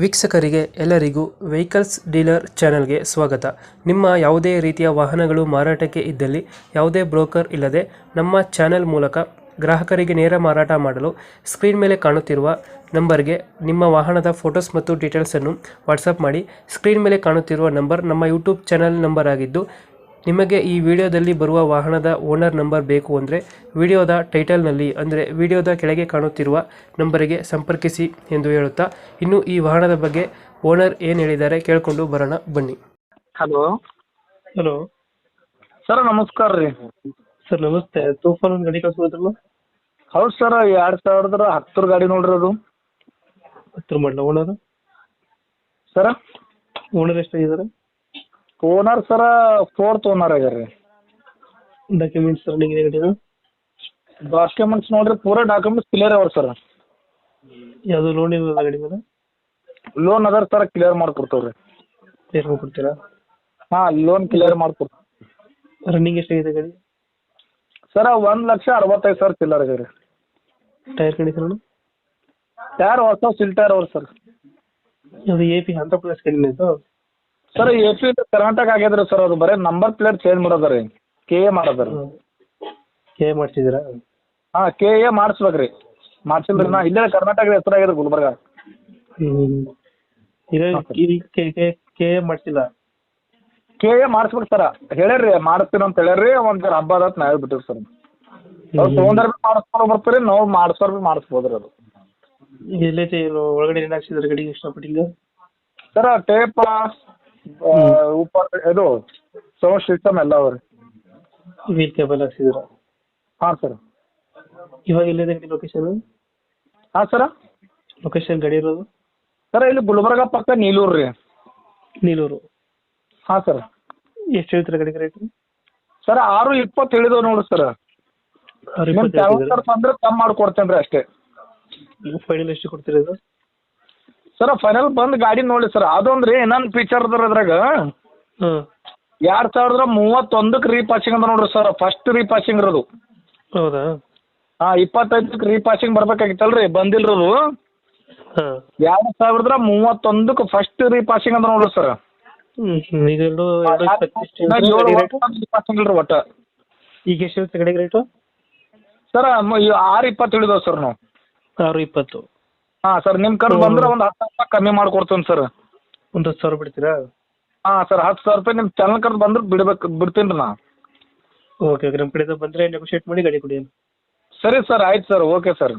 ವೀಕ್ಷಕರಿಗೆ ಎಲ್ಲರಿಗೂ vehicles dealer ಚಾನೆಲ್ಗೆ ಸ್ವಾಗತ. ನಿಮ್ಮ ಯಾವುದೇ ರೀತಿಯ ವಾಹನಗಳು ಮಾರಾಟಕ್ಕೆ ಇದ್ದಲ್ಲಿ ಯಾವುದೇ ಬ್ರೋಕರ್ ಇಲ್ಲದೆ ನಮ್ಮ ಚಾನೆಲ್ ಮೂಲಕ ಗ್ರಾಹಕರಿಗೆ ನೇರ ಮಾರಾಟ ಮಾಡಲು ಸ್ಕ್ರೀನ್ ಮೇಲೆ ಕಾಣುತ್ತಿರುವ ನಂಬರ್ಗೆ ನಿಮ್ಮ ವಾಹನದ ಫೋಟೋಸ್ ಮತ್ತು ಡೀಟೇಲ್ಸನ್ನು ವಾಟ್ಸಪ್ ಮಾಡಿ. ಸ್ಕ್ರೀನ್ ಮೇಲೆ ಕಾಣುತ್ತಿರುವ ನಂಬರ್ ನಮ್ಮ ಯೂಟ್ಯೂಬ್ ಚಾನೆಲ್ ನಂಬರ್ ಆಗಿದ್ದು, ನಿಮಗೆ ಈ ವಿಡಿಯೋದಲ್ಲಿ ಬರುವ ವಾಹನದ ಓನರ್ ನಂಬರ್ ಬೇಕು ಅಂದರೆ ವಿಡಿಯೋದ ಟೈಟಲ್ನಲ್ಲಿ ಅಂದರೆ ವಿಡಿಯೋದ ಕೆಳಗೆ ಕಾಣುತ್ತಿರುವ ನಂಬರಿಗೆ ಸಂಪರ್ಕಿಸಿ ಎಂದು ಹೇಳುತ್ತಾ, ಇನ್ನು ಈ ವಾಹನದ ಬಗ್ಗೆ ಓನರ್ ಏನು ಹೇಳಿದ್ದಾರೆ ಕೇಳಿಕೊಂಡು ಬರೋಣ ಬನ್ನಿ. ಹಲೋ ಹಲೋ ಸರ್, ನಮಸ್ಕಾರ ರೀ. ಸರ್ ನಮಸ್ತೆ. ತೂಫಾನ್ ಒಂದು ಗಾಡಿ ಕಳ್ಸ್ಕೊಡ್ರಲ್ಲ? ಹೌದು ಸರ್, 2010 ಗಾಡಿ ನೋಡ್ರಿ ಅದು. ಹತ್ರ ಮಾಡಲ ಓನರ್? ಸರ ಓನರ್ ಎಷ್ಟಾಗಿದ್ದಾರೆ? ಓನರ್ ಸರ 4th ಓನರ್ ಆಗ್ಯಾರ ರೀ. ಡಾಕ್ಯುಮೆಂಟ್ಸ್ ರನ್ನಿಂಗ್ ಇದೆ ಗಾಡಿನ? ಡಾಕ್ಯುಮೆಂಟ್ಸ್ ನೋಡ್ರಿ, ಪೂರಾ ಡಾಕ್ಯುಮೆಂಟ್ಸ್ ಕ್ಲಿಯರ್ ಅವ್ರ ಸರ್. ಯಾವುದು ಲೋನ್ ಇರೋಲ್ಲ ಗಾಡಿ ಮೇಲೆ? ಲೋನ್ ಅದಾರ ಸರ್, ಕ್ಲಿಯರ್ ಮಾಡ್ಕೊಡ್ತಾವ್ರಿ. ಕ್ಲಿಯರ್ ಮಾಡ್ಕೊಡ್ತೀರಾ? ಹಾಂ, ಲೋನ್ ಕ್ಲಿಯರ್ ಮಾಡ್ಕೊಡ್ತೀವಿ. ರನ್ನಿಂಗ್ ಎಷ್ಟಾಗಿದೆ ಗಾಡಿ? ಸರ 1,65,000 ಚಿಲ್ಲರ್ ಆಗ್ಯಾರ ರೀ. Tyre condition? ಟೈರ್ ಹೊಸ ಸಿಲ್ ಟೈರ್ ಅವ್ರ ಸರ್. ಅದು ಎ ಪಿ ಆಂಧ್ರ ಪ್ರದೇಶ ಗಾಡಿನ ಇದು? ಸರ್ AP ಕರ್ನಾಟಕ ಆಗ್ಯದ್ರಿ ಸರ್. ಅದು ಬರೀ ನಂಬರ್ ಪ್ಲೇಟ್ ಚೇಂಜ್ ಮಾಡೋದ ರೀ, KA ಮಾಡೋದ ರೀ. KA ಮಾಡ್ಸಿದ್ದೀರಾ? ಹಾಂ, KA ಮಾಡಿಸ್ಬೇಕ್ರಿ. ಮಾಡ್ಸಿಲ್ರಿ, ನಾ ಇಲ್ಲೇ ಕರ್ನಾಟಕದ ಹೆಸರಾಗ್ಯದ ಗುಲ್ಬರ್ಗ. KA ಮಾಡ್ಸಿಲ್ಲ? KA ಮಾಡಿಸ್ಬೇಕು ಸರ. ಹೇಳ್ಯಾರ್ರಿ ಮಾಡಿಸ್ತೀನಿ ಅಂತ ಹೇಳ್ಯಾರ್ರಿ. ಒಂದ್ ಹಬ್ಬ ಅದ ನಾವೇ ಬಿಟ್ಟಿವಿ ಸರ್. ಅವ್ರು ತೊಗೊಂಡ್ರೆ ಮಾಡಿಸ್ಕೊಂಡು ಬರ್ತೀರಿ, ನಾವು ಮಾಡಿಸ್ಬಾರ್ದು ಮಾಡಿಸ್ಬೋದ್ರಿ ಅದು. ಎಲ್ಲೈತೆ ಒಳಗಡೆ ಏನು ಹಾಕ್ಸಿದ್ರೆ ಗಾಡಿಗೆ ಎಕ್ಸ್ಟ್ರಾ ಫಿಟ್ಟಿಂಗ್? ಸರ ಟೇಪ್ ಉಪ್ಪರ್ ಇದು ಸೌಂಡ್ ಸಿಸ್ಟಮ್ ಎಲ್ಲ ಅವ್ರಿ. ವೀಲ್ ಕೇಬಲ್ ಹಾಕ್ಸಿದ್ದೀರಾ? ಹಾಂ ಸರ್. ಇವಾಗ ಎಲ್ಲಿದೆ ಗಾಡಿ ಲೊಕೇಶನ್? ಹಾಂ ಸರ. ಲೊಕೇಶನ್ ಗಾಡಿ ಇರೋದು? ಸರ ಇಲ್ಲಿ ಗುಲ್ಬರ್ಗ ಪಕ್ಕ ನೀಲೂರು ರೀ. ನೀಲೂರು? ಹಾಂ ಸರ್. ಎಷ್ಟು ಹೇಳ್ತೀರಾ ಗಾಡಿಗೆ ರೇಟ್? ಸರ್ 6,20 ಹೇಳಿದವು ನೋಡ್ರಿ ಸರ್. ನಿಮ್ಮ ಟ್ರಾವೆಲ್ಸರ್ ಬಂದ್ರೆ ಕಮ್ಮಿ ಮಾಡ್ಕೊಡ್ತೇನೆ ರೀ ಅಷ್ಟೇ. ಫೈನಲ್ ಎಷ್ಟು ಕೊಡ್ತೀರಾ ಇದು? ಸರ ಫೈನಲ್ ಬಂದು ಗಾಡಿ ನೋಡಿ ಸರ್. ಅದೊಂದ್ರಿ ಇನ್ನೊಂದು ಫೀಚರ್ ಅದ್ರ ಅದ್ರಾಗ. 2031ಕ್ಕೆ ರೀಪಾಸಿಂಗ್ ಅಂತ ನೋಡ್ರಿ ಸರ್. ಫಸ್ಟ್ ರೀಪಾಸಿಂಗ್ ಇರೋದು. ಹೌದಾ? ಹಾಂ, 25ಕ್ಕೆ ರೀಪಾಸಿಂಗ್ ಬರ್ಬೇಕಾಗಿತ್ತಲ್ರಿ, ಬಂದಿಲ್ರಿ ಅದು. 2031ಕ್ಕೆ ಫಸ್ಟ್ ರೀಪಾಸಿಂಗ್ ಅಂತ ನೋಡ್ರಿ ಸರ್. ಈಗ ರೀಪಾಸಿಂಗ್ ಇಲ್ರಿ ಒಟ್ಟು. ಈಗ ಎಷ್ಟು ಹೇಳ್ತೀರಾ ಗಾಡಿಗೆ ರೇಟು? ಸರ್ 6,20 ಹೇಳಿದವು ಸರ್ ನಾವು. 6,20? ಹಾಂ ಸರ್, ನಿಮ್ಮ ಕಡೆ ಬಂದ್ರೆ ಒಂದು 10,000 ಕಮ್ಮಿ ಮಾಡ್ಕೊಡ್ತೇನೆ ಸರ್. ಒಂದು 10,000 ಬಿಡ್ತೀರಾ? ಹಾಂ ಸರ್, 10,000 ರೂಪಾಯಿ ನಿಮ್ಮ ಚಾನಲ್ ಕಡೆ ಬಂದ್ರೆ ಬಿಡ್ತೀನಿ ರೀ ನಾ. ಓಕೆ ಓಕೆ, ನಮ್ಮ ಕಡೆಯಿಂದ ಬಂದರೆ ನೆಗೋಷಿಯೇಟ್ ಮಾಡಿ ಗಾಡಿ ಕೊಡಿ. ಸರಿ ಸರ್, ಆಯ್ತು ಸರ್, ಓಕೆ ಸರ್.